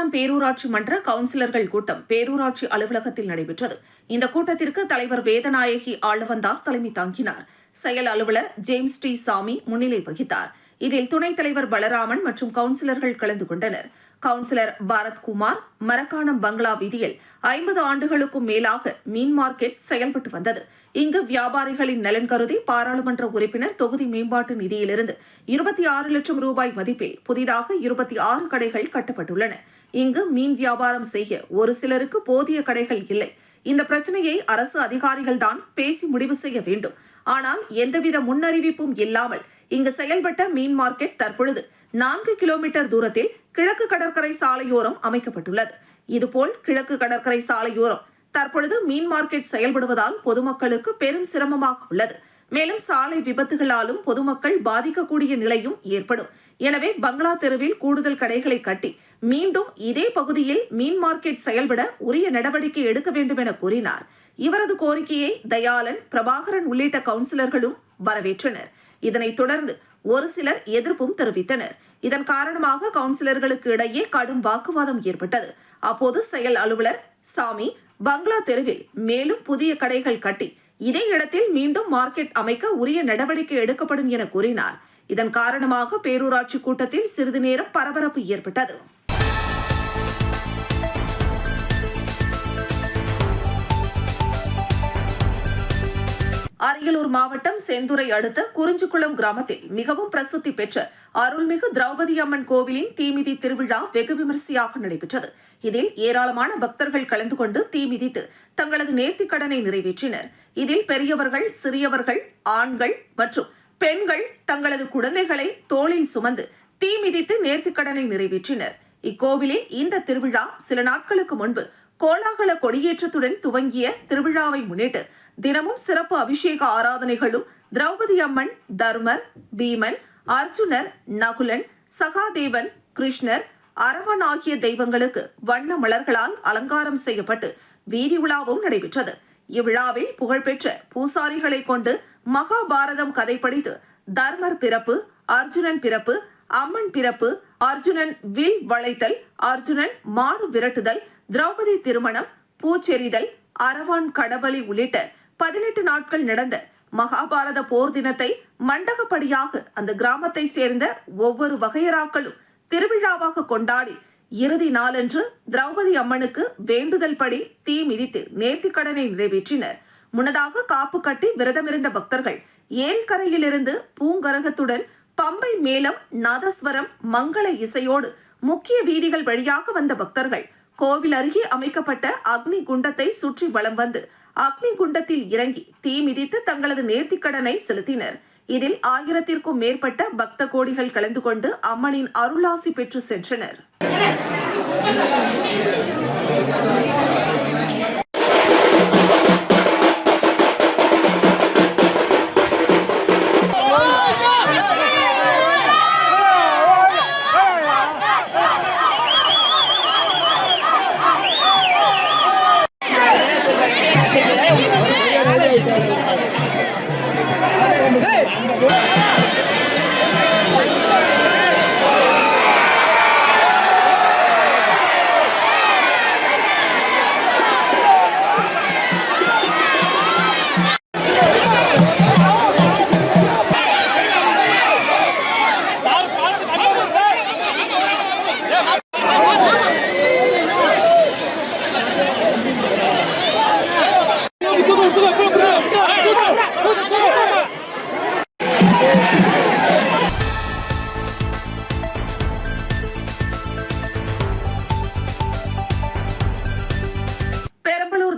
பெரியகுளம் பேரூராட்சி மன்ற கவுன்சிலர்கள் கூட்டம் பேரூராட்சி அலுவலகத்தில் நடைபெற்றது. இந்த கூட்டத்திற்கு தலைவர் வேதநாயகி ஆளவந்தார் தலைமை தாங்கினார். செயல் அலுவலர் ஜேம்ஸ் டி சாமி முன்னிலை வகித்தார். இதில் துணைத் தலைவர் பலராமன் மற்றும் கவுன்சிலர்கள் கலந்து கொண்டனர். கவுன்சிலர் பாரத்குமார், மரக்காணம் பங்களா வீதியில் 50 ஆண்டுகளுக்கும் மேலாக மீன் மார்க்கெட் செயல்பட்டு வந்தது. இங்கு வியாபாரிகளின் நலன் கருதி பாராளுமன்ற உறுப்பினர் தொகுதி மேம்பாட்டு நிதியிலிருந்து 26 லட்சம் ரூபாய் மதிப்பில் புதிதாக 26 கடைகள் கட்டப்பட்டுள்ளன. இங்கு மீன் வியாபாரம் செய்ய ஒரு சிலருக்கு போதிய கடைகள் இல்லை. இந்த பிரச்சனையை அரசு அதிகாரிகள் தான் பேசி முடிவு செய்ய வேண்டும். ஆனால் எந்தவித முன்னறிவிப்பும் இல்லாமல் இங்கு செயல்பட்ட மீன் மார்க்கெட் தற்பொழுது 4 கிலோமீட்டர் தூரத்தில் கிழக்கு கடற்கரை சாலையோரம் அமைக்கப்பட்டுள்ளது. இதுபோல் கிழக்கு கடற்கரை சாலையோரம் தற்பொழுது மீன் மார்க்கெட் செயல்படுவதால் பொதுமக்களுக்கு பெரும் சிரமமாக உள்ளது. மேலும் சாலை விபத்துகளாலும் பொதுமக்கள் பாதிக்கக்கூடிய நிலையும் ஏற்படும். எனவே பங்களா தெருவில் கூடுதல் கடைகளை கட்டி மீண்டும் இதே பகுதியில் மீன் மார்க்கெட் செயல்பட உரிய நடவடிக்கை எடுக்க வேண்டும் என கூறினார். இவரது கோரிக்கையை தயாளன், பிரபாகரன் உள்ளிட்ட கவுன்சிலர்களும் வரவேற்றனர். இதனைத் தொடர்ந்து ஒரு சிலர் எதிர்ப்பும் தெரிவித்தனர். இதன் காரணமாக கவுன்சிலர்களுக்கு இடையே கடும் வாக்குவாதம் ஏற்பட்டது. அப்போது செயல் அலுவலர் சாமி பங்களா தெருவில் மேலும் புதிய கடைகள் கட்டி இதே இடத்தில் மீண்டும் மார்க்கெட் அமைக்க உரிய நடவடிக்கை எடுக்கப்படும் என கூறினார். இதன் காரணமாக பேரூராட்சி கூட்டத்தில் சிறிது நேரம் பரபரப்பு ஏற்பட்டது. அரியலூர் மாவட்டம் செந்துறை அடுத்த குறிஞ்சிக்குளம் கிராமத்தில் மிகவும் பிரசித்தி பெற்ற அருள்மிகு திரௌபதி அம்மன் கோவிலின் தீமிதி திருவிழா வெகு விமரிசையாக நடைபெற்றது. இதில் ஏராளமான பக்தர்கள் கலந்து கொண்டு தீமிதித்து தங்களது நேர்த்திக் கடனை நிறைவேற்றினர். இதில் பெரியவர்கள், சிறியவர்கள், ஆண்கள் மற்றும் பெண்கள் தங்களது குழந்தைகளை தோளில் சுமந்து தீமிதித்து நேர்த்திக் கடனை நிறைவேற்றினர். இக்கோவிலில் இந்த திருவிழா சில நாட்களுக்கு முன்பு கோலாகல கொடியேற்றத்துடன் துவங்கிய திருவிழாவை முன்னிட்டு தினமும் சிறப்பு அபிஷேக ஆராதனைகளும் திரௌபதி அம்மன், தர்மர், பீமன், அர்ஜுனர், நகுலன், சகாதேவன், கிருஷ்ணர், அரவன் ஆகிய தெய்வங்களுக்கு வண்ண மலர்களால் அலங்காரம் செய்யப்பட்டு வீதி உலாவும் நடைபெற்றது. இவ்விழாவில் புகழ்பெற்ற பூசாரிகளை கொண்டு மகாபாரதம் கதை படித்து தர்மர் பிறப்பு, அர்ஜுனன் பிறப்பு, அம்மன் பிறப்பு, அர்ஜுனன் வில் வளைத்தல், அர்ஜுனன் மாடு விரட்டுதல், திரௌபதி திருமணம், பூச்செறிதல், அரவான் கடபலி உள்ளிட்ட 18 நாட்கள் நடந்த மகாபாரத போர் தினத்தை மண்டகப்படியாக அந்த கிராமத்தை சேர்ந்த ஒவ்வொரு வகையராக்களும் திருவிழாவாக கொண்டாடி இறுதி நாளன்று திரௌபதி அம்மனுக்கு வேண்டுதல் படி தீ மிதித்து நேர்த்திக் கடனை நிறைவேற்றினர். முன்னதாக காப்பு கட்டி விரதமிருந்த பக்தர்கள் ஏல்கரையிலிருந்து பூங்கரகத்துடன் பம்பை மேளம், நாதஸ்வரம், மங்கள இசையோடு முக்கிய வீதிகள் வழியாக வந்த பக்தர்கள் கோவில் அருகே அமைக்கப்பட்ட அக்னி குண்டத்தை சுற்றி வலம் வந்து அக்னி குண்டத்தில் இறங்கி தீ மிதித்து தங்களது நேர்த்திக் கடனை செலுத்தினர். இதில் 1000த்திற்கும் மேற்பட்ட பக்த கோடிகள் கலந்து கொண்டு அம்மனின் அருளாசி பெற்று சென்றனர்.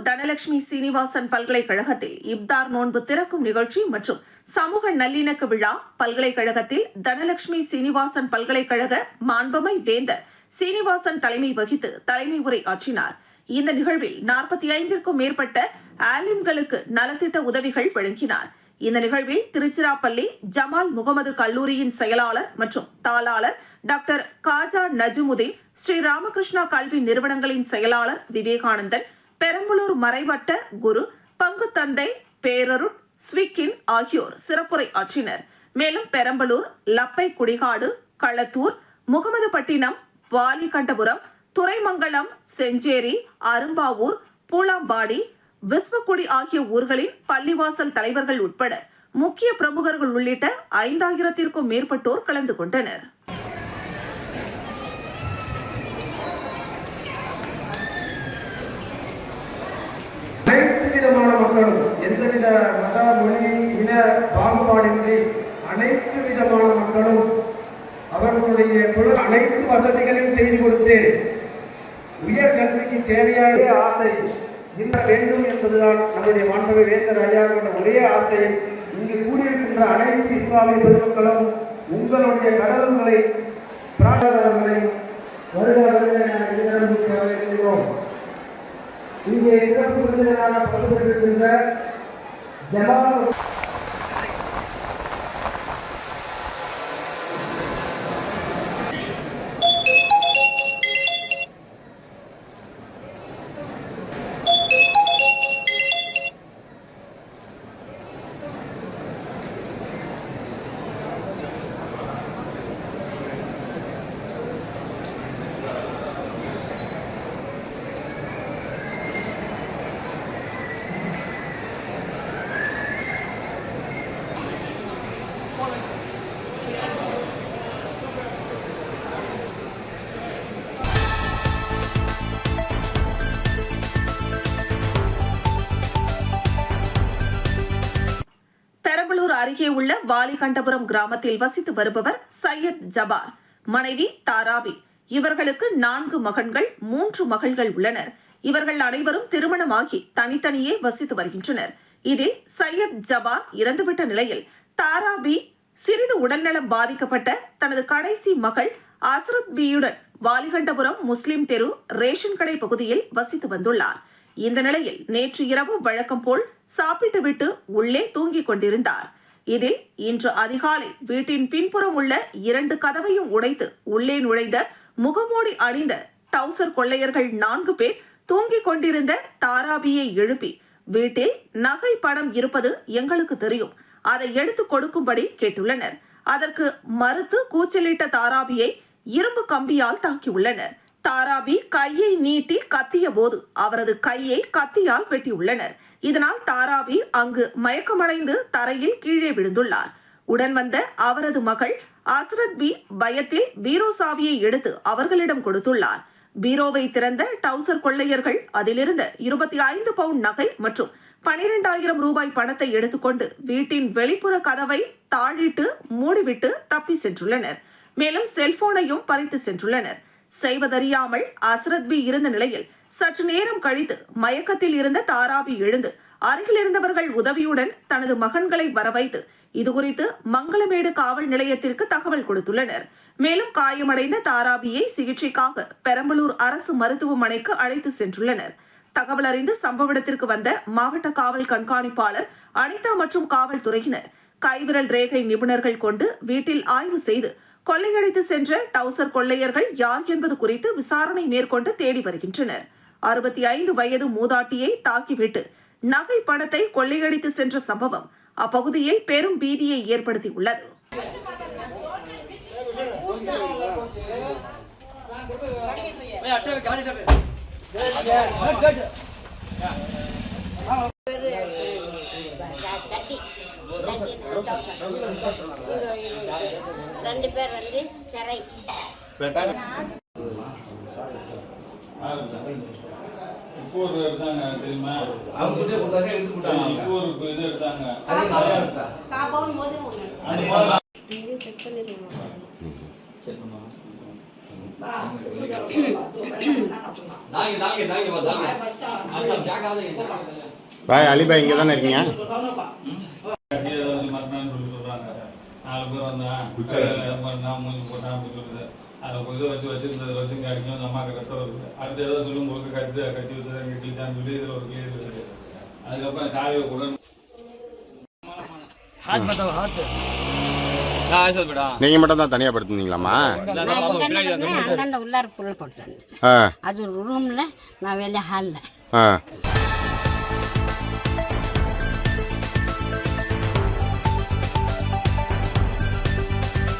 தனலட்சுமி சீனிவாசன் பல்கலைக்கழகத்தில் இப்தார் நோன்பு திறக்கும் நிகழ்ச்சி மற்றும் சமூக நல்லிணக்க விழா. பல்கலைக்கழகத்தில் தனலட்சுமி சீனிவாசன் பல்கலைக்கழக மாண்புமை வேந்தர் சீனிவாசன் தலைமை வகித்து தலைமை உரை ஆற்றினார். இந்த நிகழ்வில் 45க்கும் மேற்பட்ட ஆலிம்களுக்கு நலத்திட்ட உதவிகள் வழங்கினார். இந்த நிகழ்வில் திருச்சிராப்பள்ளி ஜமால் முகமது கல்லூரியின் செயலாளர் மற்றும் தாளாளர் டாக்டர் காஜா நஜுமுதீன், ஸ்ரீ ராமகிருஷ்ணா கல்வி நிறுவனங்களின் செயலாளர் விவேகானந்தன், பெரம்பலூர் மறைவட்ட குரு பங்கு தந்தை பேரருட் ஸ்விக்கின் ஆகியோர் சிறப்புரை ஆற்றினர். மேலும் பெரம்பலூர், லப்பை குடிகாடு, களத்தூர், முகமதுப்பட்டினம், வாலிகண்டபுரம், துறைமங்கலம், செஞ்சேரி, அரும்பாவூர், பூலாம்பாடி, விஸ்வக்குடி ஆகிய ஊர்களின் பள்ளிவாசல் தலைவர்கள் உட்பட முக்கிய பிரமுகர்கள் உள்ளிட்ட 5000த்திற்கும் மேற்பட்டோர் கலந்து கொண்டனர். அனைத்து விதமான மக்களும் எந்தவித மத, மொழி, இன பாகுபாடின்றி அனைத்து விதமான மக்களும் அவர்களுடைய அனைத்து வசதிகளையும் செய்து கொடுத்து உயர் கல்விக்கு தேவையான ஆசை இருக்க வேண்டும் என்பதுதான் நம்முடைய மாண்புமிகு வேந்தர் ஐயா கொண்ட ஒரே ஆசை. இங்கு கூடியிருக்கின்ற அனைத்து இஸ்லாமிய பெருமக்களும் உங்களுடைய கடவுள்களை பிரார்த்தனை வருகிறோம். இங்கே சிறப்பு விருந்தினராக பங்கு பெற்றிருக்கின்ற ஜமாத் அருகே உள்ள வாலிகண்டபுரம் கிராமத்தில் வசித்து வருபவர் சையத் ஜபார், மனைவி தாராபி. இவர்களுக்கு 4 மகன்கள், 3 மகள்கள் உள்ளனர். இவர்கள் அனைவரும் திருமணமாகி தனித்தனியே வசித்து வருகின்றனர். இதில் சையத் ஜபார் இறந்துவிட்ட நிலையில் தாராபி சிறிது உடல்நலம் பாதிக்கப்பட்ட தனது கடைசி மகள் அஸ்ரத் பியுடன் வாலிகண்டபுரம் முஸ்லிம் தெரு ரேஷன் கடை பகுதியில் வசித்து வந்துள்ளார். இந்த நிலையில் நேற்று இரவு வழக்கம் போல் சாப்பிட்டுவிட்டு உள்ளே தூங்கிக் கொண்டிருந்தார். இதில் இன்று அதிகாலை வீட்டின் பின்புறம் உள்ள 2 கதவையும் உடைத்து உள்ளே நுழைந்த முகமூடி அணிந்த டவுசர் கொள்ளையர்கள் 4 பேர் தூங்கிக் கொண்டிருந்த தாராபியை எழுப்பி, வீட்டில் நகை பணம் இருப்பது எங்களுக்கு தெரியும், அதை எடுத்துக் கொடுக்கும்படி கேட்டுள்ளனர். அதற்கு மறுத்து கூச்சலிட்ட தாராபியை இரும்பு கம்பியால் தாக்கியுள்ளனர். தாராபி கையை நீட்டி கத்திய போது அவரது கையை கத்தியால் வெட்டியுள்ளனர். இதனால் தாராபி அங்கு மயக்கமடைந்து தரையில் கீழே விழுந்துள்ளார். உடன் வந்த அவரது மகள் அஸ்ரத் பி பயத்தில் பீரோ சாவியை எடுத்து அவர்களிடம் கொடுத்துள்ளார். பீரோவை திறந்த டவுசர் கொள்ளையர்கள் அதிலிருந்த 25 பவுண்ட் நகை மற்றும் 12,000 ரூபாய் பணத்தை எடுத்துக்கொண்டு வீட்டின் வெளிப்புற கதவை தாழிட்டு மூடிவிட்டு தப்பி சென்றுள்ளனர். மேலும் செல்போனையும் பறித்து சென்றுள்ளனர். செய்வதறியாமல் அஸ்ரத் பி இருந்த நிலையில் சற்று நேரம் கழித்து மயக்கத்தில் இருந்த தாராபி எழுந்து அருகில் இருந்தவர்கள் உதவியுடன் தனது மகன்களை வரவைத்து இதுகுறித்து மங்களமேடு காவல் நிலையத்திற்கு தகவல் கொடுத்துள்ளனர். மேலும் காயமடைந்த தாராபியை சிகிச்சைக்காக பெரம்பலூர் அரசு மருத்துவமனைக்கு அழைத்து சென்றுள்ளனர். தகவல் அறிந்து சம்பவ இடத்திற்கு வந்த மாவட்ட காவல் கண்காணிப்பாளர் அனிதா மற்றும் காவல்துறையினர் கைவிரல் ரேகை நிபுணர்கள் கொண்டு வீட்டில் ஆய்வு செய்து கொள்ளையடித்து சென்ற டவுசர் கொள்ளையர்கள் யார் என்பது குறித்து விசாரணை மேற்கொண்டு தேடி வருகின்றனர். 65 வயது மூதாட்டியை தாக்கிவிட்டு நகை பணத்தை கொள்ளையடித்து சென்ற சம்பவம் அப்பகுதியில் பெரும் பீதியை ஏற்படுத்தியுள்ளது. ரெண்டு பேர் வந்து சிறை இப்போ ஒரு எடுத்தாங்க தெரியுமா? அவங்க கிட்ட கொடுத்தாங்க எடுத்து போட்டாங்க. இப்போ ஒரு இது எடுத்தாங்க. அது நல்லா எடுத்தா. காபவுன் மோதி ஒண்ணு. அது இங்க செக் பண்ணிடுங்க. செக் பண்ணுங்க. தாங்க வந்தாங்க. अच्छा ஜாக ஆதே. பாய் அலி பாய் இங்க தானே இருக்கீங்க? மரணம் சொல்றாங்க. 4 பேர் வந்தா குச்சல மூஞ்சி போட்டா அப்படி சொல்லுது. அதை இதை வச்சிருந்தது வச்சு அடிக்கும் அந்த அம்மாவுக்கு ரத்தம் வருது. அடுத்து ஏதாவது சொல்லும் உங்களுக்கு கட்டி வச்சது இங்கே கிழிச்சான்னு சொல்லி இதில் ஒரு கிளியர் இருக்குது. அதுக்கப்புறம் சாவியை கூட நீங்க மட்டும் தான் தனியா படுத்துனீங்களாமா? உள்ளார புள்ள போட்டேன். அது ரூம்ல நான் வெளியே ஹால்ல.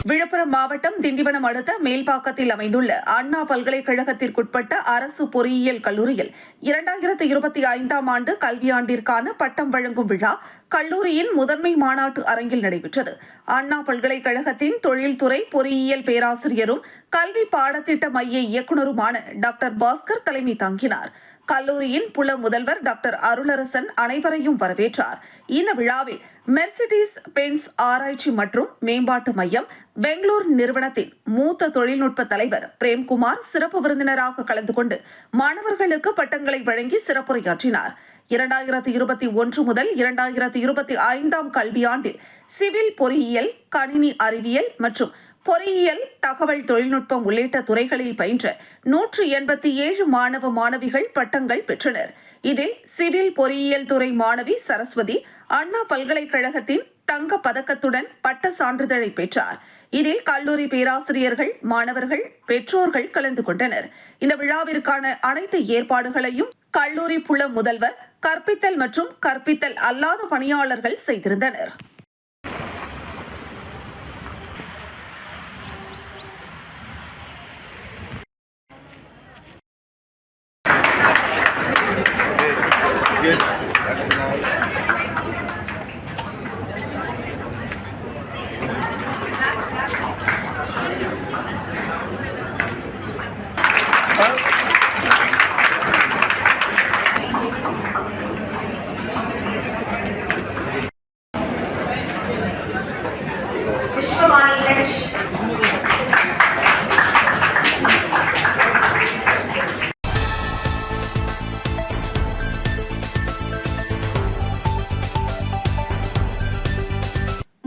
விழுப்புரம் விழுப்புரம் மாவட்டம் திண்டிவனம் அடுத்த மேல்பாக்கத்தில் அமைந்துள்ள அண்ணா பல்கலைக்கழகத்திற்குட்பட்ட அரசு பொறியியல் கல்லூரியில் 2025ஆம் ஆண்டு கல்வியாண்டிற்கான பட்டம் வழங்கும் விழா கல்லூரியின் முதன்மை மாநாட்டு அரங்கில் நடைபெற்றது. அண்ணா பல்கலைக்கழகத்தின் தொழில்துறை பொறியியல் பேராசிரியரும் கல்வி பாடத்திட்ட மைய இயக்குநருமான டாக்டர் பாஸ்கர் தலைமை தாங்கினார். கல்லூரியின் புல முதல்வர் டாக்டர் அருளரசன் அனைவரையும் வரவேற்றார். இந்த விழாவில் மெர்சிடிஸ் பென்ஸ் ஆராய்ச்சி மற்றும் மேம்பாட்டு மையம் பெங்களூர் நிறுவனத்தின் மூத்த தொழில்நுட்ப தலைவர் பிரேம்குமார் சிறப்பு விருந்தினராக கலந்து கொண்டு மாணவர்களுக்கு பட்டங்களை வழங்கி சிறப்புரையாற்றினார். 2021 முதல் 2025ஆம் கல்வியாண்டில் சிவில் பொறியியல், கணினி அறிவியல் மற்றும் பொறியியல், தகவல் தொழில்நுட்பம் உள்ளிட்ட துறைகளில் பயின்ற 187 மாணவ மாணவிகள் பட்டங்கள் பெற்றனர். இதில் சிவில் பொறியியல் துறை மாணவி சரஸ்வதி அண்ணா பல்கலைக்கழகத்தின் தங்க பதக்கத்துடன் பட்ட சான்றிதழை பெற்றார். இதில் கல்லூரி பேராசிரியர்கள், மாணவர்கள், பெற்றோர்கள் கலந்து கொண்டனர். இந்த விழாவிற்கான அனைத்து ஏற்பாடுகளையும் கல்லூரி புல முதல்வர், கற்பித்தல் மற்றும் கற்பித்தல் அல்லாத பணியாளர்கள் செய்திருந்தனர்.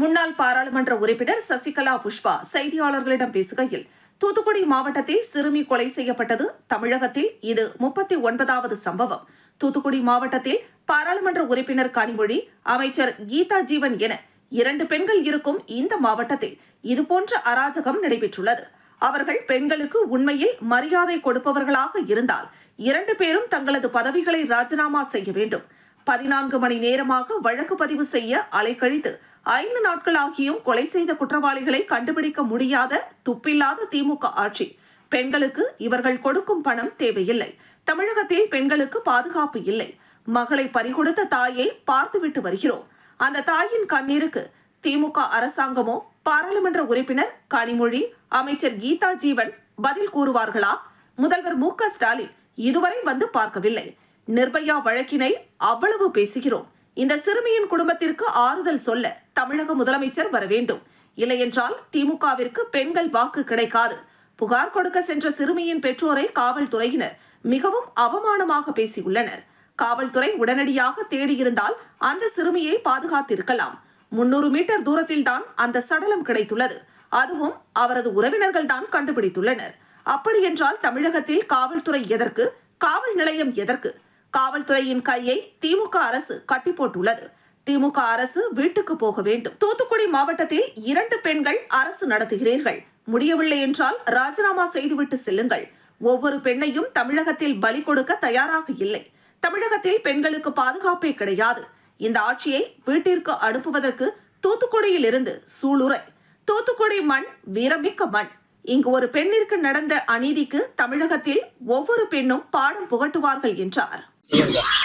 முன்னாள் பாராளுமன்ற உறுப்பினர் சசிகலா புஷ்பா செய்தியாளர்களிடம் பேசுகையில், தூத்துக்குடி மாவட்டத்தில் சிறுமி கொலை செய்யப்பட்டது தமிழகத்தில் இது 39வது சம்பவம். தூத்துக்குடி மாவட்டத்தில் பாராளுமன்ற உறுப்பினர் கனிமொழி, அமைச்சர் கீதா ஜீவன் என 2 பெண்கள் இருக்கும் இந்த மாவட்டத்தில் இதுபோன்ற அராஜகம் நடைபெற்றுள்ளது. அவர்கள் பெண்களுக்கு உண்மையில் மரியாதை கொடுப்பவர்களாக இருந்தால் 2 பேரும் தங்களது பதவிகளை ராஜினாமா செய்ய வேண்டும். 14 மணி நேரமாக வழக்கு பதிவு செய்ய அலைக்கழித்து 5 நாட்கள் ஆகியும் கொலை செய்த குற்றவாளிகளை கண்டுபிடிக்க முடியாத துப்பில்லாத திமுக ஆட்சி. பெண்களுக்கு இவர்கள் கொடுக்கும் பணம் தேவையில்லை. தமிழகத்தில் பெண்களுக்கு பாதுகாப்பு இல்லை. மகளை பறிகொடுத்த தாயை பார்த்துவிட்டு வருகிறோம். அந்த தாயின் கண்ணீருக்கு திமுக அரசாங்கமோ, பாராளுமன்ற உறுப்பினர் கனிமொழி, அமைச்சர் கீதா ஜீவன் பதில் கூறுவார்களா? முதல்வர் மு.க. ஸ்டாலின் இதுவரை வந்து பார்க்கவில்லை. நிர்பயா வழக்கினை அவ்வளவு பேசுகிறோம். இந்த சிறுமியின் குடும்பத்திற்கு ஆறுதல் சொல்ல தமிழக முதலமைச்சர் வர வேண்டும். இல்லையென்றால் திமுகவிற்கு பெண்கள் வாக்கு கிடைக்காது. புகார் கொடுக்க சென்ற சிறுமியின் பெற்றோரை காவல்துறையினர் மிகவும் அவமானமாக பேசியுள்ளனர். காவல்துறை உடனடியாக தேடியிருந்தால் அந்த சிறுமியை பாதுகாத்திருக்கலாம். 300 மீட்டர் தூரத்தில் தான் அந்த சடலம் கிடைத்துள்ளது. அதுவும் அவரது உறவினர்கள் தான் கண்டுபிடித்துள்ளனர். அப்படி என்றால் தமிழகத்தில் காவல்துறை எதற்கு? காவல் நிலையம் எதற்கு? காவல்துறையின் கையை திமுக அரசு கட்டி போட்டுள்ளது. திமுக அரசு வீட்டுக்கு போக வேண்டும். தூத்துக்குடி மாவட்டத்தில் 2 பெண்கள் அரசு நடத்துகிறீர்கள். முடியவில்லை என்றால் ராஜினாமா செய்துவிட்டு செல்லுங்கள். ஒவ்வொரு பெண்ணையும் தமிழகத்தில் பலி கொடுக்க தயாராக இல்லை. தமிழகத்தில் பெண்களுக்கு பாதுகாப்பே கிடையாது. இந்த ஆட்சியை வீட்டிற்கு அனுப்புவதற்கு தூத்துக்குடியில் இருந்து சூளுரை. தூத்துக்குடி மண் வீரமிக்க மண். இங்கு ஒரு பெண்ணிற்கு நடந்த அநீதிக்கு தமிழகத்தில் ஒவ்வொரு பெண்ணும் பாடம் புகட்டுவார்கள் என்றார்.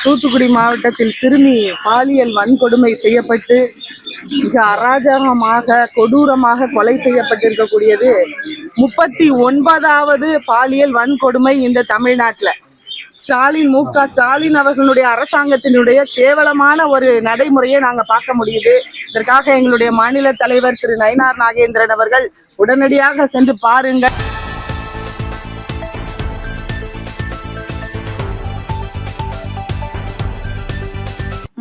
தூத்துக்குடி மாவட்டத்தில் சிறுமி பாலியல் வன்கொடுமை செய்யப்பட்டு மிக அராஜகமாக கொடூரமாக கொலை செய்யப்பட்டிருக்கக்கூடியது 39வது பாலியல் வன்கொடுமை இந்த தமிழ்நாட்டில். மு.க. ஸ்டாலின் அவர்களுடைய அரசாங்கத்தினுடைய கேவலமான ஒரு நடைமுறையை நாங்கள் பார்க்க முடியுது. இதற்காக எங்களுடைய மாநில தலைவர் திரு நயினார் நாகேந்திரன் அவர்கள் உடனடியாக சென்று பாருங்கள்.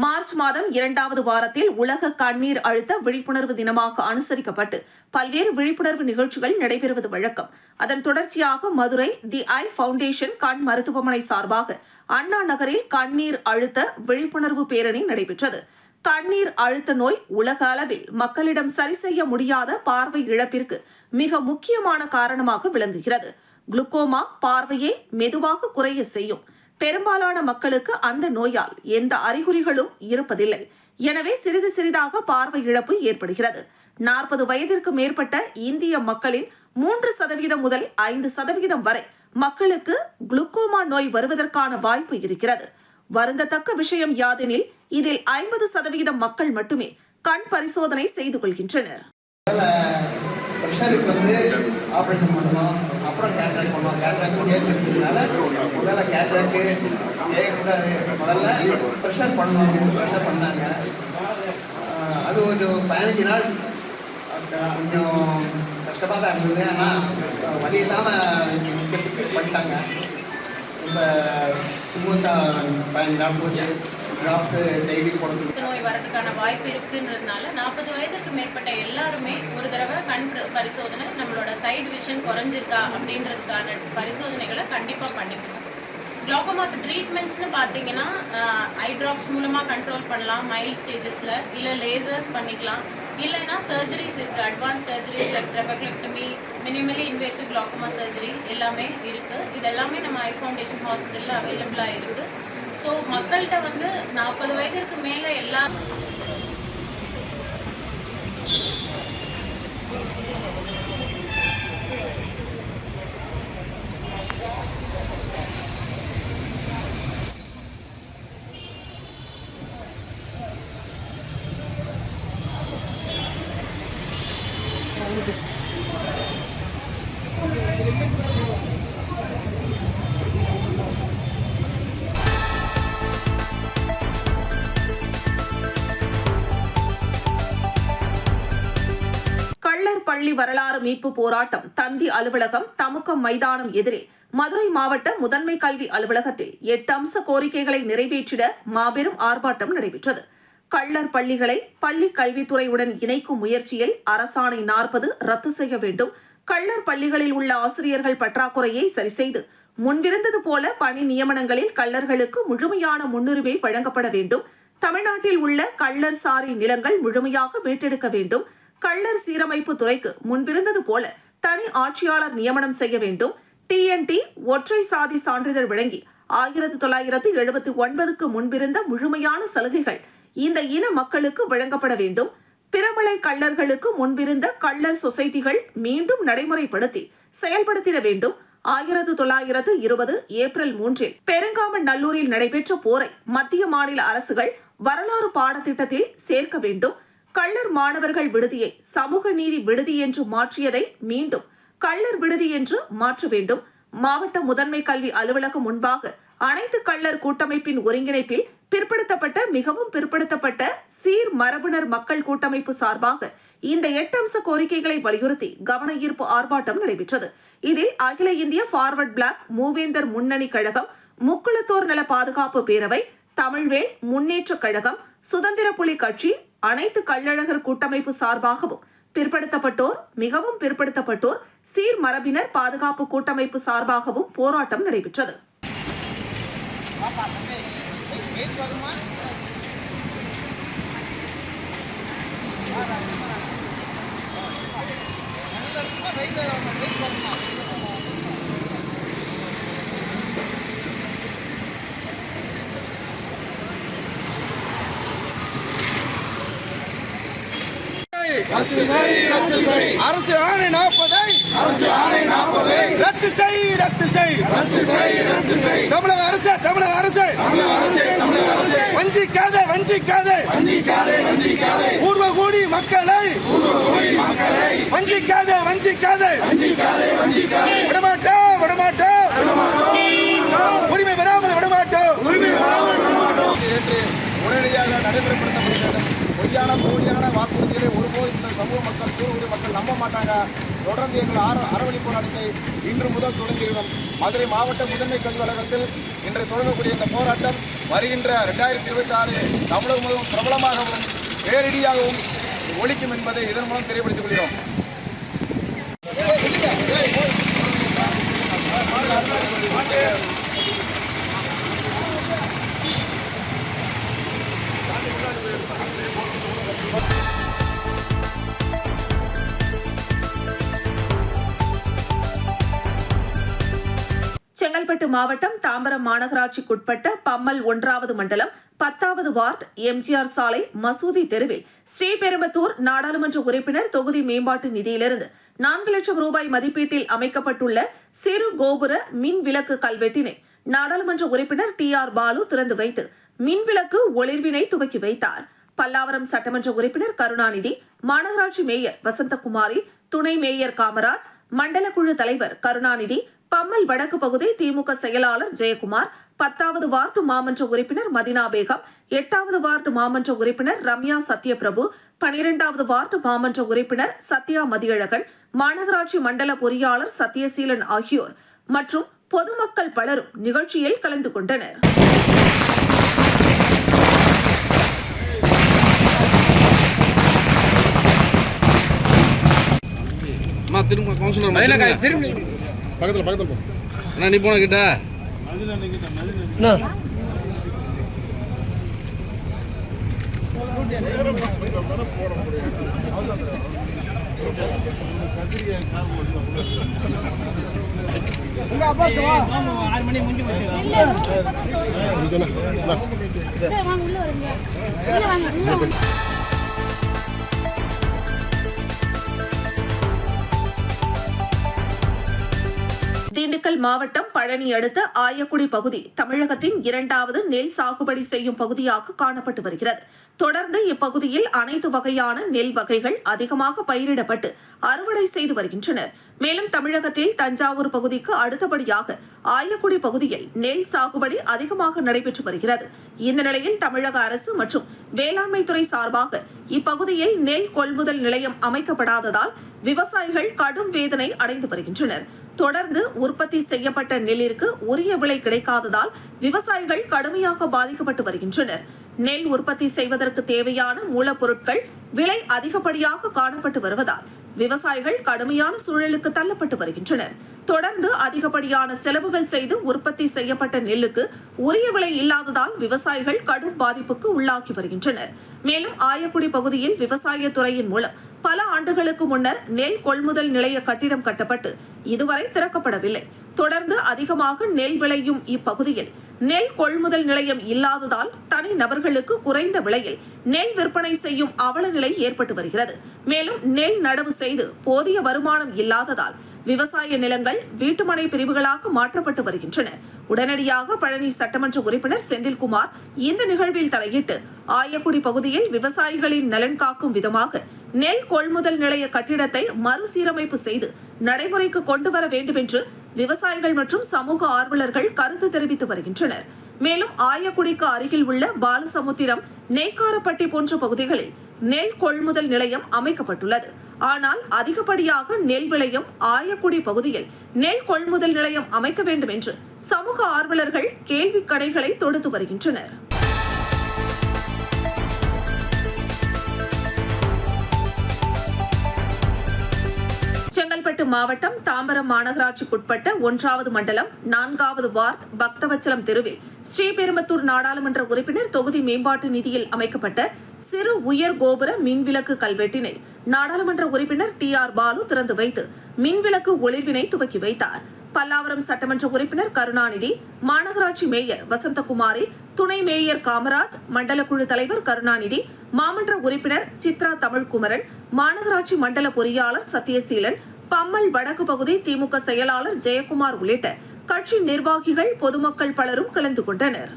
மார்ச் மாதம் 2வது வாரத்தில் உலக கண்ணீர் அழுத்த விழிப்புணர்வு தினமாக அனுசரிக்கப்பட்டு பல்வேறு விழிப்புணர்வு நிகழ்ச்சிகள் நடைபெறுவது வழக்கம். அதன் தொடர்ச்சியாக மதுரை தி ஐ ஃபவுண்டேஷன் கண் மருத்துவமனை சார்பாக அண்ணா நகரில் கண்ணீர் அழுத்த விழிப்புணர்வு பேரணி நடைபெற்றது. கண்ணீர் அழுத்த நோய் உலக அளவில் மக்களிடம் சரி செய்ய முடியாத பார்வை இழப்பிற்கு மிக முக்கியமான காரணமாக விளங்குகிறது. குளுக்கோமா பார்வையை மெதுவாக குறைய செய்யும். பெரும்பாலான மக்களுக்கு அந்த நோயால் எந்த அறிகுறிகளும் இருப்பதில்லை. எனவே சிறிது சிறிதாக பார்வை இழப்பு ஏற்படுகிறது. 40 வயதிற்கு மேற்பட்ட இந்திய மக்களின் 3% முதல் 5% வரை மக்களுக்கு குளுக்கோமா நோய் வருவதற்கான வாய்ப்பு இருக்கிறது. வருந்தத்தக்க விஷயம் யாதெனில் இதில் 50% மக்கள் மட்டுமே கண் பரிசோதனை செய்து கொள்கின்றனர். ப்ரெஷருக்கு வந்து ஆப்ரேஷன் பண்ணணும், அப்புறம் கேட்ராக்ட் பண்ணணும். கேட்ராக்ட் சேர்த்து இருக்கிறதுனால முதல்ல கேட்ராக்டு செய்யக்கூடாது, முதல்ல ப்ரெஷர் பண்ணணும் அப்படின்னு ப்ரெஷர் பண்ணாங்க. அது ஒரு 15 நாள் கொஞ்சம் கஷ்டமாக தான் இருந்தது. ஆனால் வழி இல்லாமல் இங்கே நிற்கிறதுக்கு பண்ணிட்டாங்க. இப்போ ஸ்மூத்தாக 15 நாள் போச்சு. ட்ராப்ஸு டெய்லி போடணும். நோய் வரதுக்கான வாய்ப்பு இருக்குன்றதுனால 40 வயதுக்கு மேற்பட்ட எல்லாருமே ஒரு தடவை கண் பரிசோதனை, நம்மளோட சைடு விஷன் குறைஞ்சிருக்கா அப்படின்றதுக்கான பரிசோதனைகளை கண்டிப்பாக பண்ணிக்கணும். குளோக்கோமாக்கு ட்ரீட்மெண்ட்ஸ்னு பார்த்தீங்கன்னா ஐ ட்ராப்ஸ் மூலமாக கண்ட்ரோல் பண்ணலாம் மைல்ட் ஸ்டேஜஸில், இல்லை லேசர்ஸ் பண்ணிக்கலாம், இல்லைன்னா சர்ஜரிஸ் இருக்குது. Advance surgeries like trabeculectomy, minimally invasive glaucoma surgery எல்லாமே இருக்குது. இது எல்லாமே நம்ம ஐ ஃபவுண்டேஷன் ஹாஸ்பிட்டலில் அவைலபிளாக இருக்குது. ஸோ மக்கள்கிட்ட வந்து 40 வயதிற்கு மேலே எல்லா பள்ளி வரலாறு மீட்பு போராட்டம் தந்தி அலுவலகம் தமுக்கம் மைதானம் எதிரே மதுரை மாவட்ட முதன்மை கல்வி அலுவலகத்தில் 8 அம்ச கோரிக்கைகளை நிறைவேற்றிட மாபெரும் ஆர்ப்பாட்டம் நடைபெற்றது. கள்ளர் பள்ளிகளை பள்ளி கல்வித்துறையுடன் இணைக்கும் முயற்சியில் அரசாணை 40 ரத்து செய்ய வேண்டும். கள்ளர் பள்ளிகளில் உள்ள ஆசிரியர்கள் பற்றாக்குறையை சரி செய்து முன்பிருந்தது போல பணி நியமனங்களில் கள்ளர்களுக்கு முழுமையான முன்னுரிமை வழங்கப்பட வேண்டும். தமிழ்நாட்டில் உள்ள கள்ளர் சாரி நிலங்கள் முழுமையாக மீட்டெடுக்க வேண்டும். கள்ளர் சீரமைப்பு துறைக்கு முன்பிருந்தது போல தனி ஆட்சியாளர் நியமனம் செய்ய வேண்டும். TNT ஒற்றை சாதி சான்றிதழ் வழங்கி 1979க்கு முன்பிருந்த முழுமையான சலுகைகள் இந்த இன மக்களுக்கு வழங்கப்பட வேண்டும். பிறமலை கள்ளர்களுக்கு முன்பிருந்த கள்ளர் சொசைட்டிகள் மீண்டும் நடைமுறைப்படுத்தி செயல்படுத்திட வேண்டும். 1920 ஏப்ரல் 3 பெருங்காமன் நல்லூரில் நடைபெற்ற போரை மத்திய மாநில அரசுகள் வரலாறு பாடத்திட்டத்தில் சேர்க்க வேண்டும். கள்ளர் மாணவர்கள் விடுதியை சமூக நீதி விடுதி என்று மாற்றியதை மீண்டும் கள்ளர் விடுதி என்று மாற்ற வேண்டும். மாவட்ட முதன்மை கல்வி அலுவலகம் முன்பாக அனைத்து கள்ளர் கூட்டமைப்பின் ஒருங்கிணைப்பில் பிற்படுத்தப்பட்ட மிகவும் பிற்படுத்தப்பட்ட சீர் மரபினர் மக்கள் கூட்டமைப்பு சார்பாக இந்த 8 அம்ச கோரிக்கைகளை வலியுறுத்தி கவன ஈர்ப்பு ஆர்ப்பாட்டம் நடைபெற்றது. இதில் அகில இந்திய பார்வர்ட் பிளாக் மூவேந்தர் முன்னணி கழகம், முக்குளத்தோர் நல பாதுகாப்பு பேரவை, தமிழ்வேல் முன்னேற்ற கழகம், சுதந்திர புலி கட்சி, அனைத்து கள்ளழகர் கூட்டமைப்பு சார்பாகவும் பிற்படுத்தப்பட்டோர் மிகவும் பிற்படுத்தப்பட்டோர் சீர் மரபினர் பாதுகாப்பு கூட்டமைப்பு சார்பாகவும் போராட்டம் நடைபெற்றது. அரசு ஆணை 40 ரத்து செய் தமிழக அரசு வஞ்சிக்காதே பூர்வகுடி மக்களை வஞ்சிக்காதே விடமாட்டோம் உரிமை பெறாமல் விடமாட்டோம் நேற்று உடனடியாக நடைமுறைப்படுத்தப்படுகிறது. பொய்யான போலியான வாக்குறுதிகளை ஒருபோதும் இந்த சமூக மக்கள் கூறுகுடி மக்கள் நம்ப மாட்டாங்க. தொடர்ந்து எங்கள் அறவழி போராட்டத்தை இன்று முதல் தொடங்கியிருக்கிறோம். மதுரை மாவட்ட முதன்மை கல்வி அலுவலகத்தில் இன்று தொடங்கக்கூடிய இந்த போராட்டம் வருகின்ற 2026 தமிழகம் முழுவதும் பிரபலமாகவும் நேரடியாகவும் ஒழிக்கும் என்பதை இதன் மூலம் தெரியப்படுத்திக் கொள்கிறோம். செங்கல்பட்டு மாவட்டம் தாம்பரம் மாநகராட்சிக்குட்பட்ட பம்மல் 1வது மண்டலம் 10வது வார்டு எம்ஜிஆர் சாலை மசூதி தெருவில் ஸ்ரீபெரும்புதூர் நாடாளுமன்ற உறுப்பினர் தொகுதி மேம்பாட்டு நிதியிலிருந்து 4 லட்சம் ரூபாய் மதிப்பீட்டில் அமைக்கப்பட்டுள்ள சிறு கோபுர மின் விளக்கு கல்வெட்டினை நாடாளுமன்ற உறுப்பினர் TR பாலு திறந்து வைத்து மின்விளக்கு ஒளிர்வினை துவக்கி வைத்தார். பல்லாவரம் சட்டமன்ற உறுப்பினர் கருணாநிதி, மாநகராட்சி மேயர் வசந்தகுமாரி, துணை மேயர் காமராஜ், மண்டல குழு தலைவர் கருணாநிதி, பம்மல் வடக்கு பகுதி திமுக செயலாளர் ஜெயக்குமார், 10வது வார்டு மாமன்ற உறுப்பினர் மதினா பேகம், 8வது வார்டு மாமன்ற உறுப்பினர் ரம்யா சத்யபிரபு, 12வது வார்டு மாமன்ற உறுப்பினர் சத்யா மதியழகன், மாநகராட்சி மண்டல பொறியாளர் சத்யசீலன் ஆகியோர் மற்றும் பொதுமக்கள் பலரும் நிகழ்ச்சியில் கலந்து கொண்டனர். பக்கத்துல நீ போன கிட்ட திண்டுக்கல் மாவட்டம் பழனி அடுத்த ஆயக்குடி பகுதி தமிழகத்தின் 2வது நெல் சாகுபடி செய்யும் பகுதியாக காணப்பட்டு வருகிறது. தொடர்ந்து இப்பகுதியில் அனைத்து வகையான நெல் வகைகள் அதிகமாக பயிரிடப்பட்டு அறுவடை செய்து வருகின்றனர். மேலும் தமிழகத்தில் தஞ்சாவூர் பகுதிக்கு அடுத்தபடியாக ஆயக்குடி பகுதியில் நெல் சாகுபடி அதிகமாக நடைபெற்று வருகிறது. இந்த நிலையில் தமிழக அரசு மற்றும் வேளாண்மை துறை சார்பாக இப்பகுதியில் நெல் கொள்முதல் நிலையம் அமைக்கப்படாததால் விவசாயிகள் கடும் வேதனை அடைந்து வருகின்றனர். தொடர்ந்து உற்பத்தி செய்யப்பட்ட நெல்லிற்கு உரிய விலை கிடைக்காததால் விவசாயிகள் கடுமையாக பாதிக்கப்பட்டு வருகின்றனர். நெல் உற்பத்தி செய்வதற்கு தேவையான மூலப்பொருட்கள் விலை அதிகப்படியாக காணப்பட்டு வருவதால் விவசாயிகள் கடுமையான சூழலுக்கு தள்ளப்பட்டு வருகின்றனர். தொடர்ந்து அதிகப்படியான செலவுகள் செய்து உற்பத்தி செய்யப்பட்ட நெல்லுக்கு உரிய விலை இல்லாததால் விவசாயிகள் கடும் பாதிப்புக்கு உள்ளாகி வருகின்றனர். மேலும் ஆயக்குடி பகுதியில் விவசாய துறையின் மூலம் பல ஆண்டுகளுக்கு முன்னர் நெல் கொள்முதல் நிலைய கட்டிடம் கட்டப்பட்டு இதுவரை திறக்கப்படவில்லை. தொடர்ந்து அதிகமாக நெல் விளையும் இப்பகுதியில் நெல் கொள்முதல் நிலையம் இல்லாததால் தனி நபர்களுக்கு குறைந்த விலையில் நெல் விற்பனை செய்யும் அவல நிலை ஏற்பட்டு வருகிறது. மேலும் நெல் நடவு செய்து போதிய வருமானம் இல்லாததால் விவசாய நிலங்கள் வீட்டுமனை பிரிவுகளாக மாற்றப்பட்டு வருகின்றன. உடனடியாக பழனி சட்டமன்ற உறுப்பினர் செந்தில்குமார் இந்த நிகழ்வில் தலையிட்டு ஆயக்குடி பகுதியில் விவசாயிகளின் நலன் காக்கும் விதமாக நெல் கொள்முதல் நிலைய கட்டிடத்தை மறுசீரமைப்பு செய்து நடைமுறைக்கு கொண்டு வர வேண்டும் என்று விவசாயிகள் மற்றும் சமூக ஆர்வலர்கள் கருத்து தெரிவித்து வருகின்றனர். மேலும் ஆயக்குடிக்கு அருகில் உள்ள பாலசமுத்திரம், நெய்க்காரப்பட்டி போன்ற பகுதிகளில் நெல் கொள்முதல் நிலையம் அமைக்கப்பட்டுள்ளது. ஆனால் அதிகப்படியாக நெல் விளையும் ஆயக்குடி பகுதியில் நெல் கொள்முதல் நிலையம் அமைக்க வேண்டும் என்று சமூக ஆர்வலர்கள் கேள்வி கணைகளை தொடுத்து வருகின்றனர். செங்கல்பட்டு மாவட்டம் தாம்பரம் மாநகராட்சிக்குட்பட்ட 1வது மண்டலம் 4வது வார்டு பக்தவச்சலம் தெருவில் ஸ்ரீபெரும்புதூர் நாடாளுமன்ற உறுப்பினர் தொகுதி மேம்பாட்டு நிதியில் அமைக்கப்பட்ட சிறு உயர் கோபுர மின்விளக்கு கல்வெட்டினை நாடாளுமன்ற உறுப்பினர் TR பாலு திறந்து வைத்து மின்விளக்கு ஒளிர்வினை துவக்கி வைத்தார். பல்லாவரம் சட்டமன்ற உறுப்பினர் கருணாநிதி, மாநகராட்சி மேயர் வசந்தகுமாரி, துணை மேயர் காமராஜ், மண்டல குழு தலைவர் கருணாநிதி, மாமன்ற உறுப்பினர் சித்ரா தமிழ்குமரன், மாநகராட்சி மண்டல பொறியாளர் சத்யசீலன், பம்மல் வடக்கு பகுதி திமுக செயலாளர் ஜெயக்குமார் உள்ளிட்ட கட்சி நிர்வாகிகள், பொதுமக்கள் பலரும் கலந்து கொண்டனர்.